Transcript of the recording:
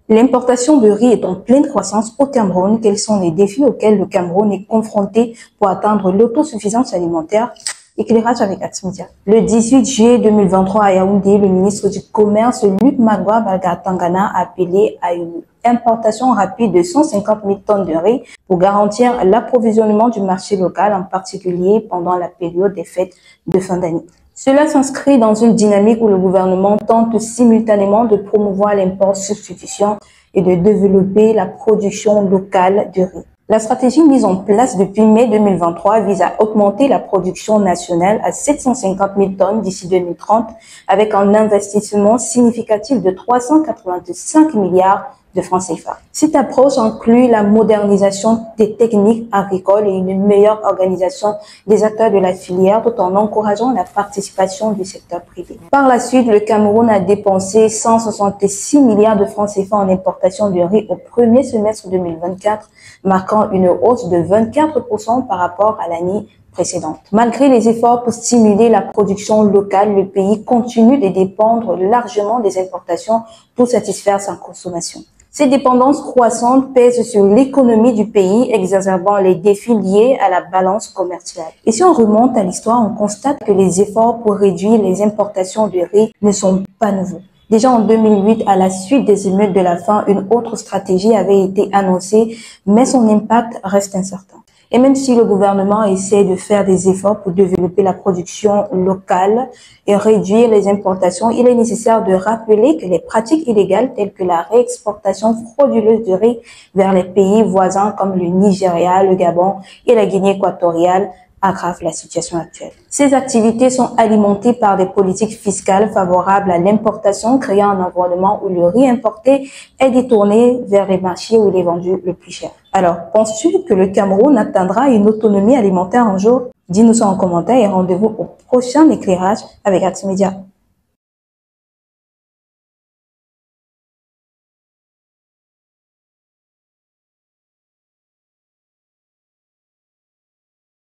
L'importation de riz est en pleine croissance au Cameroun. Quels sont les défis auxquels le Cameroun est confronté pour atteindre l'autosuffisance alimentaire? Éclairage avec Axmedia. Le 18 juillet 2023 à Yaoundé, le ministre du Commerce, Luc Magua Balgatangana, a appelé à une importation rapide de 150 000 tonnes de riz pour garantir l'approvisionnement du marché local, en particulier pendant la période des fêtes de fin d'année. Cela s'inscrit dans une dynamique où le gouvernement tente simultanément de promouvoir l'import-substitution et de développer la production locale de riz. La stratégie mise en place depuis mai 2023 vise à augmenter la production nationale à 750 000 tonnes d'ici 2030 avec un investissement significatif de 385 milliards de francs CFA. Cette approche inclut la modernisation des techniques agricoles et une meilleure organisation des acteurs de la filière tout en encourageant la participation du secteur privé. Par la suite, le Cameroun a dépensé 166 milliards de francs CFA en importation de riz au premier semestre 2024, marquant une hausse de 24% par rapport à l'année précédente. Malgré les efforts pour stimuler la production locale, le pays continue de dépendre largement des importations pour satisfaire sa consommation. Ces dépendances croissantes pèsent sur l'économie du pays, exacerbant les défis liés à la balance commerciale. Et si on remonte à l'histoire, on constate que les efforts pour réduire les importations de riz ne sont pas nouveaux. Déjà en 2008, à la suite des émeutes de la faim, une autre stratégie avait été annoncée, mais son impact reste incertain. Et même si le gouvernement essaie de faire des efforts pour développer la production locale et réduire les importations, il est nécessaire de rappeler que les pratiques illégales telles que la réexportation frauduleuse de riz vers les pays voisins comme le Nigeria, le Gabon et la Guinée équatoriale aggrave la situation actuelle. Ces activités sont alimentées par des politiques fiscales favorables à l'importation, créant un environnement où le riz importé est détourné vers les marchés où il est vendu le plus cher. Alors, penses-tu que le Cameroun atteindra une autonomie alimentaire un jour? Dis-nous ça en commentaire et rendez-vous au prochain éclairage avec Axmedia.